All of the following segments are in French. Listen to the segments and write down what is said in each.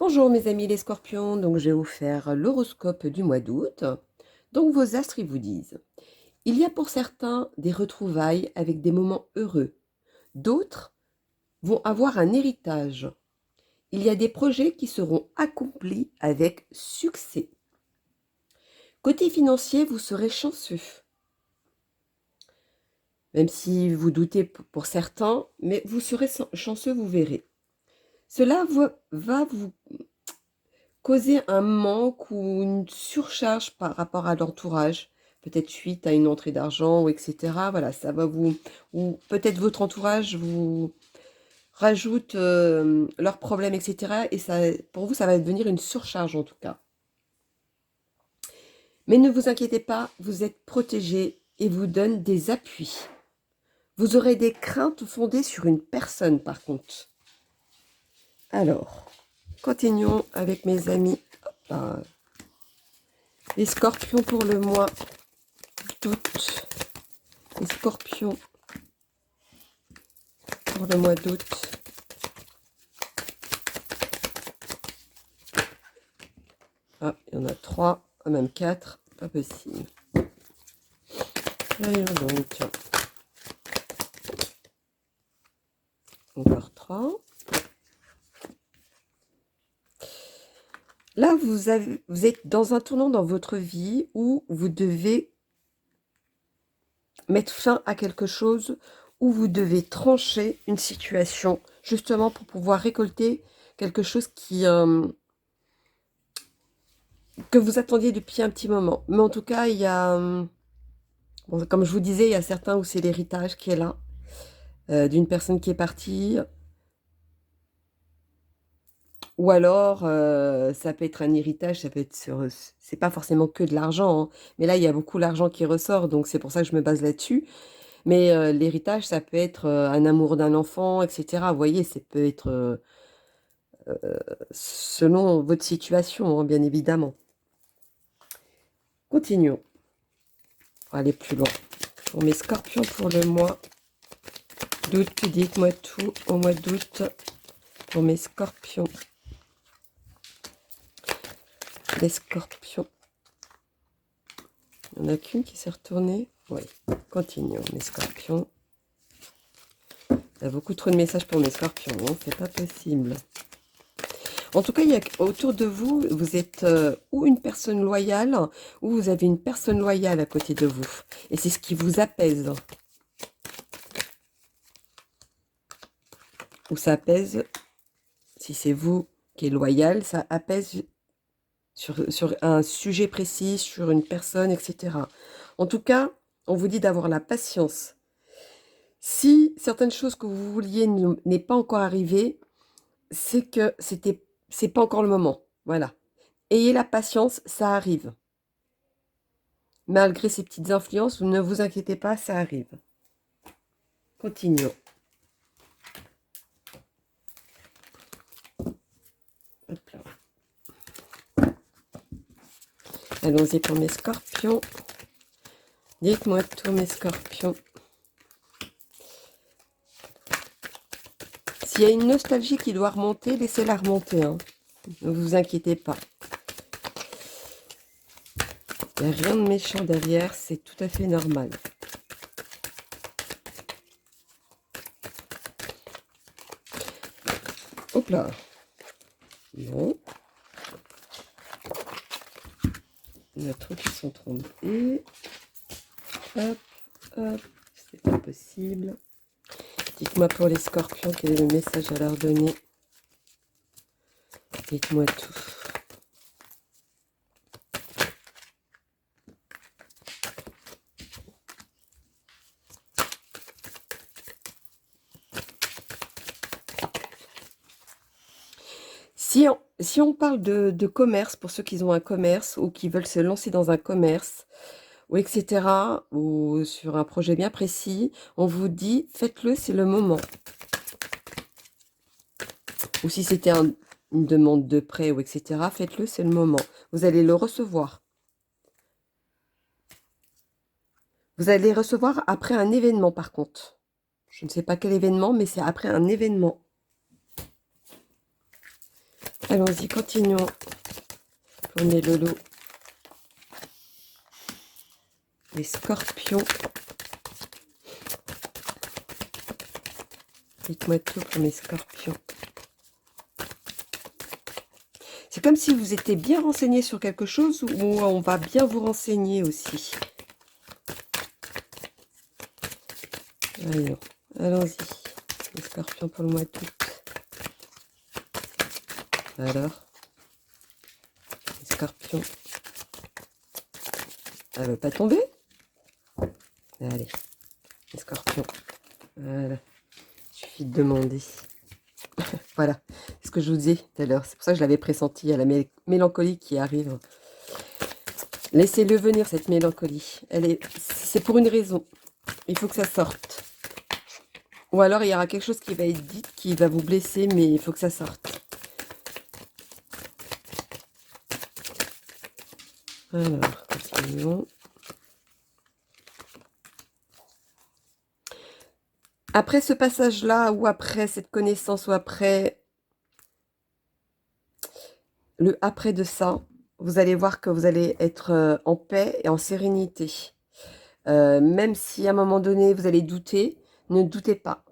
Bonjour mes amis les scorpions, donc je vais vous faire l'horoscope du mois d'août. Donc vos astres ils vous disent, il y a pour certains des retrouvailles avec des moments heureux, d'autres vont avoir un héritage. Il y a des projets qui seront accomplis avec succès. Côté financier, vous serez chanceux, même si vous doutez pour certains, mais vous serez chanceux, vous verrez. Cela va vous causer un manque ou une surcharge par rapport à l'entourage, peut-être suite à une entrée d'argent ou etc. Voilà, ça va vous ou peut-être votre entourage vous rajoute, leurs problèmes etc. et ça pour vous, ça va devenir une surcharge en tout cas. Mais ne vous inquiétez pas, vous êtes protégés et vous donne des appuis. Vous aurez des craintes fondées sur une personne par contre. Alors, continuons avec mes amis. Hop là. Les scorpions pour le mois d'août. Les scorpions pour le mois d'août. Ah, il y en a 3, même 4, pas possible. Voyons donc. Encore 3. Là, vous êtes dans un tournant dans votre vie où vous devez mettre fin à quelque chose, où vous devez trancher une situation, justement pour pouvoir récolter quelque chose que vous attendiez depuis un petit moment. Mais en tout cas, il y a, bon, comme je vous disais, il y a certains où c'est l'héritage qui est là, d'une personne qui est partie. Ou alors, ça peut être un héritage, ça peut être sur, c'est pas forcément que de l'argent, hein, mais là, il y a beaucoup l'argent qui ressort, donc c'est pour ça que je me base là-dessus. Mais l'héritage, ça peut être un amour d'un enfant, etc. Vous voyez, ça peut être selon votre situation, hein, bien évidemment. Continuons pour aller plus loin. Pour mes scorpions pour le mois d'août, dites-moi tout au mois d'août pour mes scorpions. Les scorpions. Il n'y en a qu'une qui s'est retournée. Oui, continuons mes scorpions. Il y a beaucoup trop de messages pour mes scorpions, hein, c'est pas possible. En tout cas, il y a, autour de vous, vous êtes ou une personne loyale, ou vous avez une personne loyale à côté de vous. Et c'est ce qui vous apaise. Ou ça apaise, si c'est vous qui êtes loyal, ça apaise sur un sujet précis, sur une personne, etc. En tout cas, on vous dit d'avoir la patience. Si certaines choses que vous vouliez n'est pas encore arrivé, c'est que c'est pas encore le moment. Voilà. Ayez la patience, ça arrive. Malgré ces petites influences, ne vous inquiétez pas, ça arrive. Continuons. Hop là. Allons-y pour mes scorpions. Dites-moi tout, mes scorpions. S'il y a une nostalgie qui doit remonter, laissez-la remonter. Hein. Ne vous inquiétez pas. Il n'y a rien de méchant derrière, c'est tout à fait normal. Hop là. Bon. Il y en a trop qui sont trompés. Hop, hop. C'est pas possible. Dites-moi pour les scorpions, quel est le message à leur donner. Dites-moi tout. Si on parle de commerce, pour ceux qui ont un commerce ou qui veulent se lancer dans un commerce, ou etc., ou sur un projet bien précis, on vous dit, faites-le, c'est le moment. Ou si c'était une demande de prêt, ou etc., faites-le, c'est le moment. Vous allez le recevoir. Vous allez recevoir après un événement, par contre. Je ne sais pas quel événement, mais c'est après un événement. Allons-y, continuons. Prenez le lot. Les scorpions. Dites-moi tout pour mes scorpions. C'est comme si vous étiez bien renseigné sur quelque chose ou on va bien vous renseigner aussi. Alors, allons-y. Les scorpions pour le mois d'août. Alors, les scorpions. Elle veut pas tomber? Allez, les scorpions. Voilà. Il suffit de demander. Voilà, c'est ce que je vous disais tout à l'heure. C'est pour ça que je l'avais pressenti, à la mélancolie qui arrive. Laissez-le venir, cette mélancolie. C'est pour une raison. Il faut que ça sorte. Ou alors, il y aura quelque chose qui va être dit, qui va vous blesser, mais il faut que ça sorte. Alors, continuons. Après ce passage-là, ou après cette connaissance, ou après le après de ça, vous allez voir que vous allez être en paix et en sérénité. Même si à un moment donné, vous allez douter, ne doutez pas.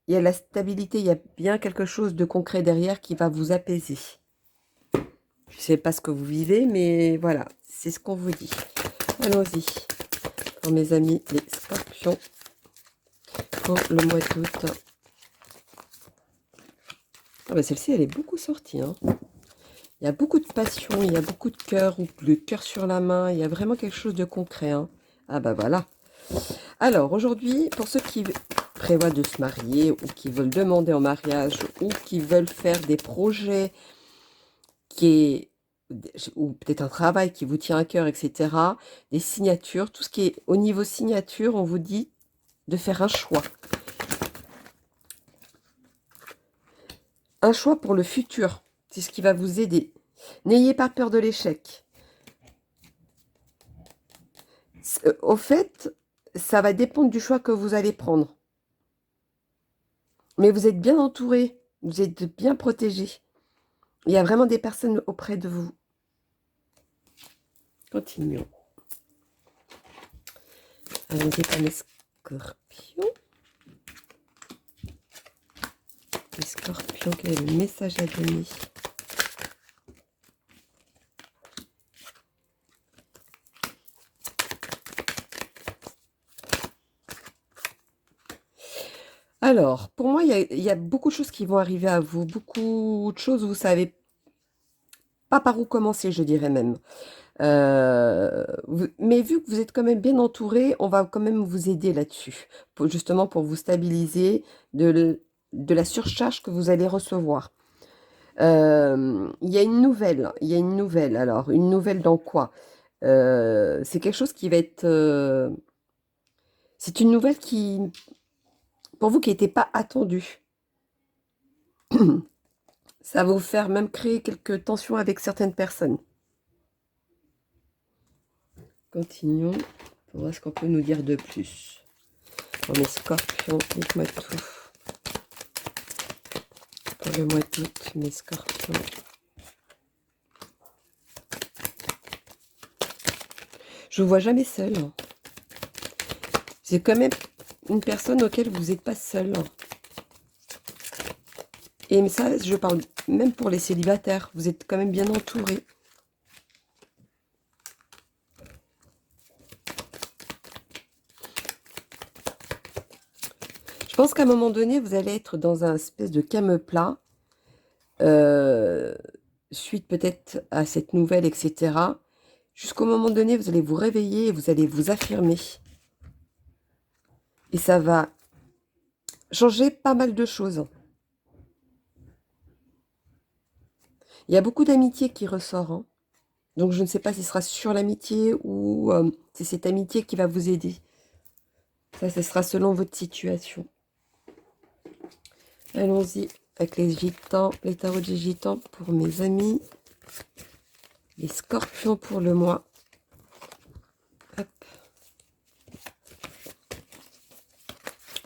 Il y a la stabilité, il y a bien quelque chose de concret derrière qui va vous apaiser. Je ne sais pas ce que vous vivez, mais voilà, c'est ce qu'on vous dit. Allons-y. Pour mes amis, les scorpions, pour le mois d'août. Ah bah celle-ci, elle est beaucoup sortie. Hein. Il y a beaucoup de passion, il y a beaucoup de cœur, ou le cœur sur la main. Il y a vraiment quelque chose de concret. Hein. Ah bah voilà. Alors, aujourd'hui, pour ceux qui prévoient de se marier, ou qui veulent demander en mariage, ou qui veulent faire des projets ou peut-être un travail qui vous tient à cœur, etc., des signatures, tout ce qui est au niveau signature, on vous dit de faire un choix. Un choix pour le futur, c'est ce qui va vous aider. N'ayez pas peur de l'échec. Au fait, ça va dépendre du choix que vous allez prendre. Mais vous êtes bien entouré, vous êtes bien protégé. Il y a vraiment des personnes auprès de vous. Continuons. Allons-y pour les scorpions. Les scorpions, quel est le message à donner? Alors, pour moi, il y a beaucoup de choses qui vont arriver à vous. Beaucoup de choses où vous savez pas par où commencer, je dirais même. Mais vu que vous êtes quand même bien entouré, on va quand même vous aider là-dessus. Justement pour vous stabiliser de la surcharge que vous allez recevoir. Il y a une nouvelle. Il y a une nouvelle. Alors, une nouvelle dans quoi? C'est quelque chose qui va être... c'est une nouvelle qui, pour vous, qui n'était pas attendue. Ça va vous faire même créer quelques tensions avec certaines personnes. Continuons pour voir ce qu'on peut nous dire de plus. Pour mes scorpions, dites-moi tout. Pour le mois d'août, mes scorpions. Je vous vois jamais seul. C'est quand même une personne auquel vous n'êtes pas seul. Et ça, je parle même pour les célibataires. Vous êtes quand même bien entourés. Je pense qu'à un moment donné, vous allez être dans un espèce de calme plat. Suite peut-être à cette nouvelle, etc. Jusqu'au moment donné, vous allez vous réveiller et vous allez vous affirmer. Et ça va changer pas mal de choses. Il y a beaucoup d'amitié qui ressort. Hein. Donc je ne sais pas si ce sera sur l'amitié ou c'est cette amitié qui va vous aider. Ça, ce sera selon votre situation. Allons-y avec les gitans, les tarots des gitans pour mes amis. Les scorpions pour le mois. Hop.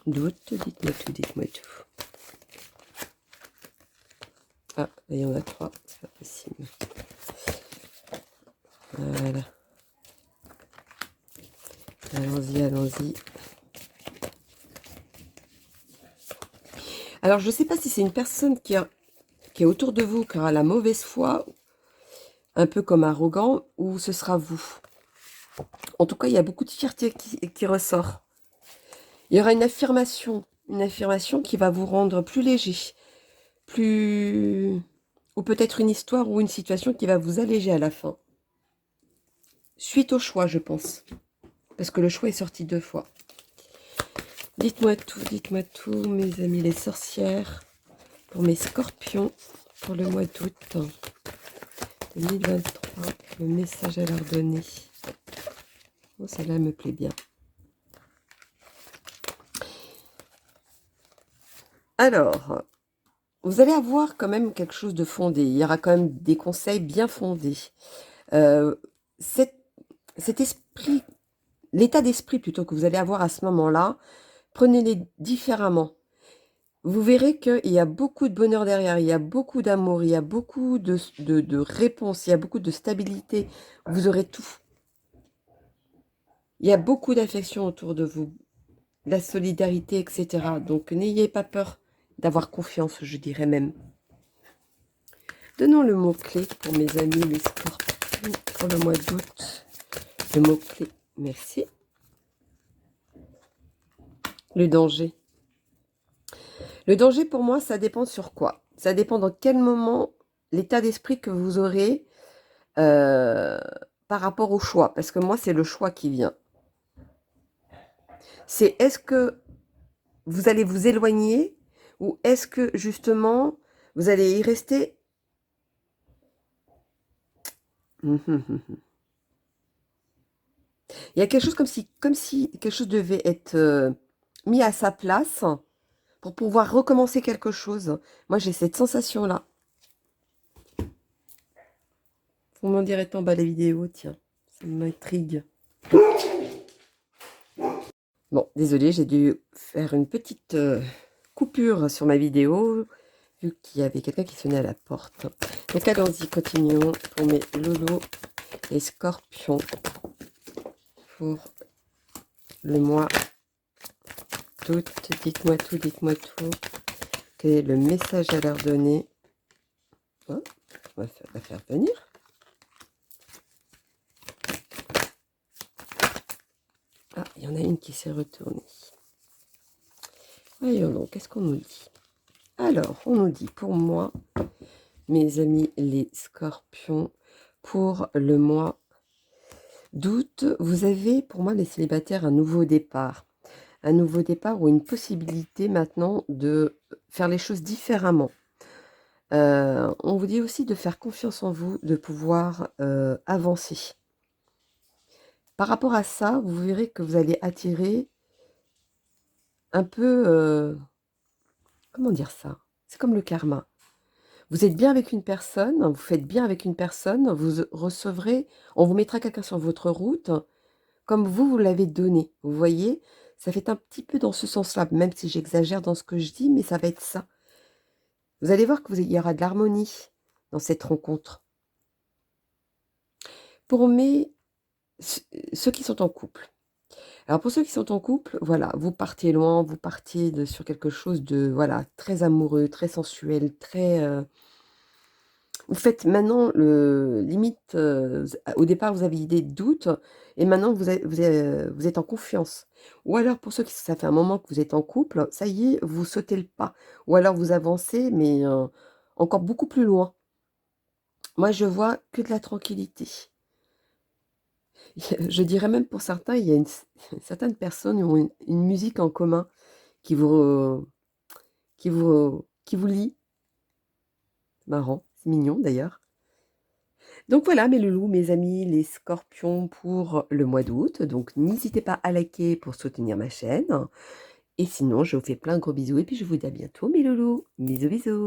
Doute, dites-moi tout, dites-moi tout. Ah, il y en a 3. c'est pas possible. Voilà. Allons-y, allons-y. Alors, je ne sais pas si c'est une personne qui est autour de vous, qui aura la mauvaise foi, un peu comme arrogant, ou ce sera vous. En tout cas, il y a beaucoup de fierté qui ressort. Il y aura une affirmation qui va vous rendre plus léger, plus... ou peut-être une histoire ou une situation qui va vous alléger à la fin. Suite au choix, je pense. Parce que le choix est sorti 2 fois. Dites-moi tout, mes amis les sorcières, pour mes scorpions, pour le mois d'août 2023, le message à leur donner. Oh, celle-là me plaît bien. Alors, vous allez avoir quand même quelque chose de fondé. Il y aura quand même des conseils bien fondés. Cet esprit, l'état d'esprit plutôt que vous allez avoir à ce moment-là, prenez-les différemment. Vous verrez qu'il y a beaucoup de bonheur derrière, il y a beaucoup d'amour, il y a beaucoup de réponses, il y a beaucoup de stabilité. Vous aurez tout. Il y a beaucoup d'affection autour de vous, la solidarité, etc. Donc n'ayez pas peur d'avoir confiance, je dirais même. Donnons le mot-clé pour mes amis les scorpions pour le mois d'août. Le mot-clé, merci. Le danger. Le danger pour moi, ça dépend sur quoi? Ça dépend dans quel moment, l'état d'esprit que vous aurez par rapport au choix. Parce que moi, c'est le choix qui vient. C'est est-ce que vous allez vous éloigner ou est-ce que justement, vous allez y rester? Il y a quelque chose comme si quelque chose devait être mis à sa place pour pouvoir recommencer quelque chose. Moi, j'ai cette sensation-là. Vous m'en direz en bas la vidéo, tiens. Ça m'intrigue. Bon, désolé, j'ai dû faire une petite coupure sur ma vidéo, vu qu'il y avait quelqu'un qui sonnait à la porte. Donc allons-y, continuons pour mes lolos et scorpions pour le mois d'août. Dites-moi tout, dites-moi tout. Quel est le message à leur donner? Oh, on va la faire venir. Ah, il y en a une qui s'est retournée. Voyons donc, qu'est-ce qu'on nous dit? Alors, on nous dit, pour moi, mes amis les scorpions, pour le mois d'août, vous avez, pour moi, les célibataires, un nouveau départ. Un nouveau départ ou une possibilité maintenant de faire les choses différemment. On vous dit aussi de faire confiance en vous, de pouvoir avancer. Par rapport à ça, vous verrez que vous allez attirer un peu... comment dire ça? C'est comme le karma. Vous êtes bien avec une personne, vous faites bien avec une personne, vous recevrez, on vous mettra quelqu'un sur votre route, comme vous l'avez donné. Vous voyez, ça fait un petit peu dans ce sens-là, même si j'exagère dans ce que je dis, mais ça va être ça. Vous allez voir qu'il y aura de l'harmonie dans cette rencontre. Pour ceux qui sont en couple. Alors pour ceux qui sont en couple, voilà, vous partez loin, vous partiez sur quelque chose de voilà très amoureux, très sensuel, très... Vous faites maintenant limite, au départ vous aviez des doutes et maintenant vous êtes en confiance. Ou alors pour ceux qui ça fait un moment que vous êtes en couple, ça y est, vous sautez le pas. Ou alors vous avancez, mais encore beaucoup plus loin. Moi je vois que de la tranquillité. Je dirais même pour certains, il y a certaines personnes qui ont une musique en commun qui vous lie. Marrant, c'est mignon d'ailleurs. Donc voilà mes loulous, mes amis, les scorpions pour le mois d'août. Donc n'hésitez pas à liker pour soutenir ma chaîne. Et sinon, je vous fais plein de gros bisous et puis je vous dis à bientôt mes loulous. Bisous bisous.